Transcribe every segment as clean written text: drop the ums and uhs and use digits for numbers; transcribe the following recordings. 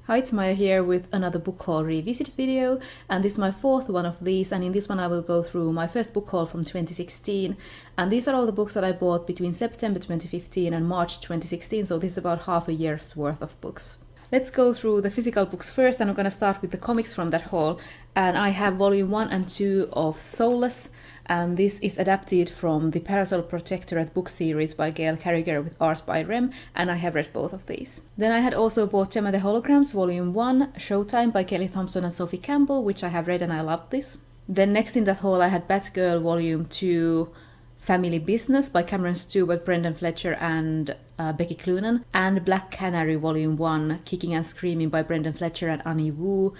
Hi, it's Maija here with another book haul revisit video, and this is my fourth one of these, and in this one I will go through my first book haul from 2016, and these are all the books that I bought between September 2015 and March 2016, so this is about half a year's worth of books. Let's go through the physical books first, and I'm going to start with the comics from that haul, and I have volume 1 and 2 of Soulless, and this is adapted from the Parasol Protectorate book series by Gail Carriger with art by Rem, and I have read both of these. Then I had also bought Gemma the Holograms volume 1, Showtime by Kelly Thompson and Sophie Campbell, which I have read and I loved this. Then next in that haul I had Batgirl volume 2, Family Business by Cameron Stewart, Brendan Fletcher and Becky Cloonan, and Black Canary volume 1, Kicking and Screaming by Brendan Fletcher and Annie Wu.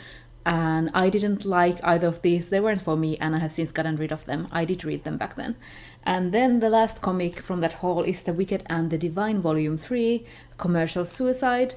And I didn't like either of these, they weren't for me, and I have since gotten rid of them. I did read them back then. And then the last comic from that haul is The Wicked and the Divine volume 3, Commercial Suicide,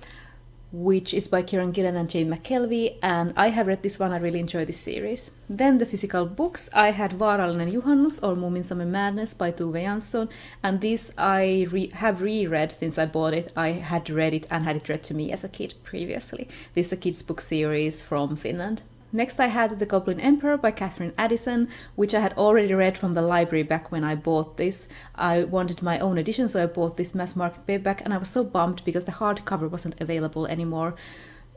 which is by Kieran Gillen and Jane McKelvey, and I have read this one, I really enjoy this series. Then the physical books, I had Varalen and Juhannus or Moominsummer Madness by Tove Jansson, and this I have reread since I bought it. I had read it and had it read to me as a kid previously. This is a kids book series from Finland. Next I had The Goblin Emperor by Catherine Addison, which I had already read from the library back when I bought this. I wanted my own edition, so I bought this mass market paperback, and I was so bummed because the hardcover wasn't available anymore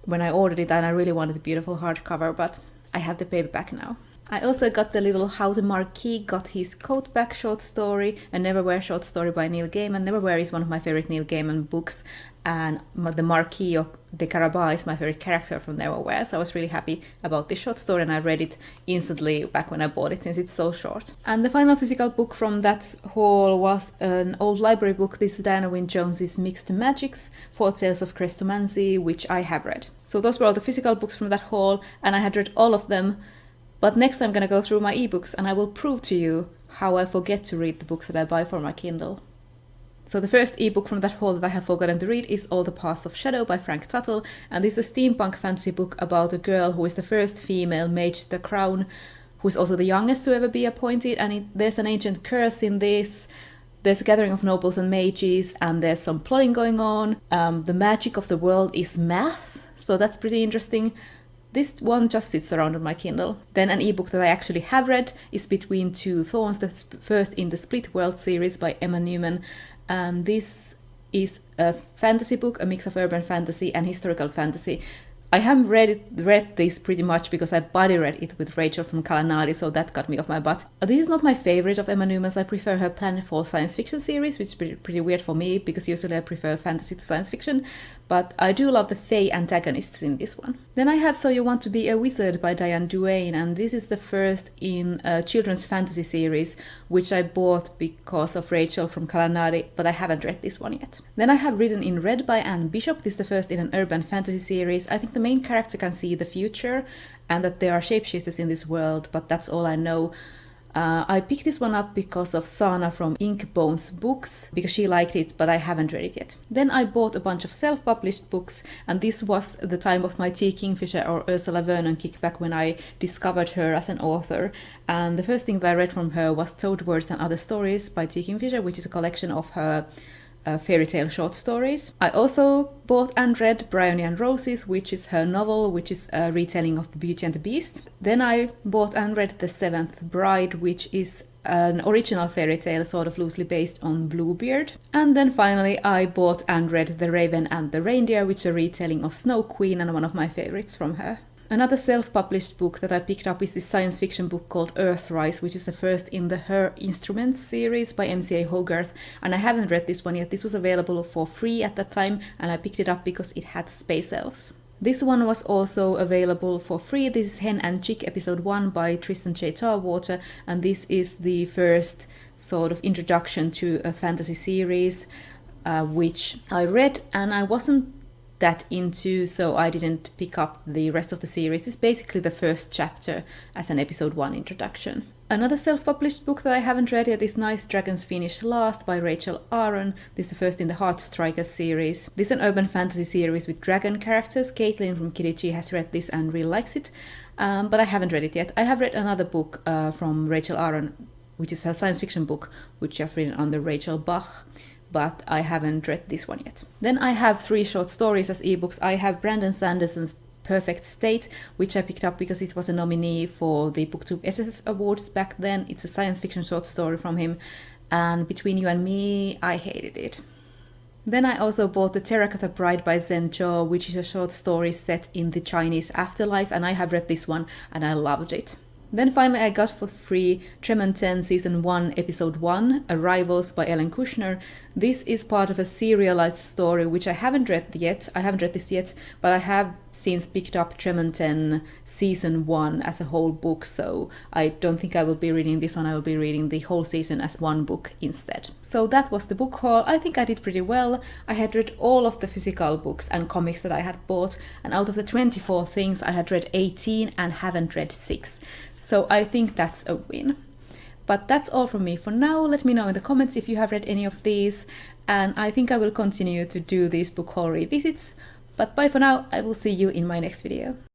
when I ordered it, and I really wanted a beautiful hardcover, but I have the paperback now. I also got the little How the Marquis Got His Coat Back short story, a Neverwhere short story by Neil Gaiman. Neverwhere is one of my favorite Neil Gaiman books, and the Marquis de Carabas is my favorite character from Neverwhere, so I was really happy about this short story, and I read it instantly back when I bought it since it's so short. And the final physical book from that haul was an old library book. This is Diana Wynne Jones's Mixed Magics, Four Tales of Crestomancy, which I have read. So those were all the physical books from that haul, and I had read all of them. But next I'm going to go through my ebooks, and I will prove to you how I forget to read the books that I buy for my Kindle. So the first ebook from that haul that I have forgotten to read is All the Paths of Shadow by Frank Tuttle, and this is a steampunk fantasy book about a girl who is the first female mage to the crown, who is also the youngest to ever be appointed, and there's an ancient curse in this. There's a gathering of nobles and mages, and there's some plotting going on. The magic of the world is math, so that's pretty interesting. This one just sits around on my Kindle. Then an ebook that I actually have read is Between Two Thorns, the first in the Split World series by Emma Newman. And this is a fantasy book, a mix of urban fantasy and historical fantasy. I haven't read this pretty much because I buddy read it with Rachel from Kalanadi, so that got me off my butt. This is not my favorite of Emma Newman's. I prefer her Planetfall science fiction series, which is pretty weird for me because usually I prefer fantasy to science fiction, but I do love the Fae antagonists in this one. Then I have So You Want to Be a Wizard by Diane Duane, and this is the first in a children's fantasy series, which I bought because of Rachel from Kalanadi, but I haven't read this one yet. Then I have Written in Red by Anne Bishop. This is the first in an urban fantasy series. I think the main character can see the future and that there are shapeshifters in this world, but that's all I know. I picked this one up because of Sana from Inkbones Books, because she liked it, but I haven't read it yet. Then I bought a bunch of self-published books, and this was the time of my T. Kingfisher or Ursula Vernon kickback when I discovered her as an author. And the first thing that I read from her was Toad Words and Other Stories by T. Kingfisher, which is a collection of her fairy tale short stories. I also bought and read Bryony and Roses, which is her novel, which is a retelling of The Beauty and the Beast. Then I bought and read The Seventh Bride, which is an original fairy tale sort of loosely based on Bluebeard. And then finally I bought and read The Raven and the Reindeer, which is a retelling of Snow Queen and one of my favorites from her. Another self-published book that I picked up is this science fiction book called Earthrise, which is the first in the Her Instruments series by MCA Hogarth, and I haven't read this one yet. This was available for free at that time, and I picked it up because it had space elves. This one was also available for free. This is Hen and Chick episode 1 by Tristan J. Tarwater, and this is the first sort of introduction to a fantasy series, which I read and I wasn't that into, so I didn't pick up the rest of the series. It's basically the first chapter as an episode 1 introduction. Another self-published book that I haven't read yet is Nice Dragons Finish Last by Rachel Aaron. This is the first in the Heartstrikers series. This is an urban fantasy series with dragon characters. Caitlin from Kidichi has read this and really likes it, but I haven't read it yet. I have read another book from Rachel Aaron, which is her science fiction book, which she has written under Rachel Bach, but I haven't read this one yet. Then I have 3 short stories as ebooks. I have Brandon Sanderson's Perfect State, which I picked up because it was a nominee for the BookTube SF Awards back then. It's a science fiction short story from him, and Between You and Me, I hated it. Then I also bought The Terracotta Bride by Zen Cho, which is a short story set in the Chinese afterlife, and I have read this one and I loved it. Then finally I got for free Tremontaine Season 1 Episode 1, Arrivals by Ellen Kushner. This is part of a serialized story which I haven't read yet. I haven't read this yet, but I have since picked up Tremontaine Season 1 as a whole book, so I don't think I will be reading this one. I will be reading the whole season as one book instead. So that was the book haul. I think I did pretty well. I had read all of the physical books and comics that I had bought, and out of the 24 things I had read 18 and haven't read 6. So I think that's a win. But that's all from me for now. Let me know in the comments if you have read any of these, and I think I will continue to do these book haul revisits. But bye for now, I will see you in my next video.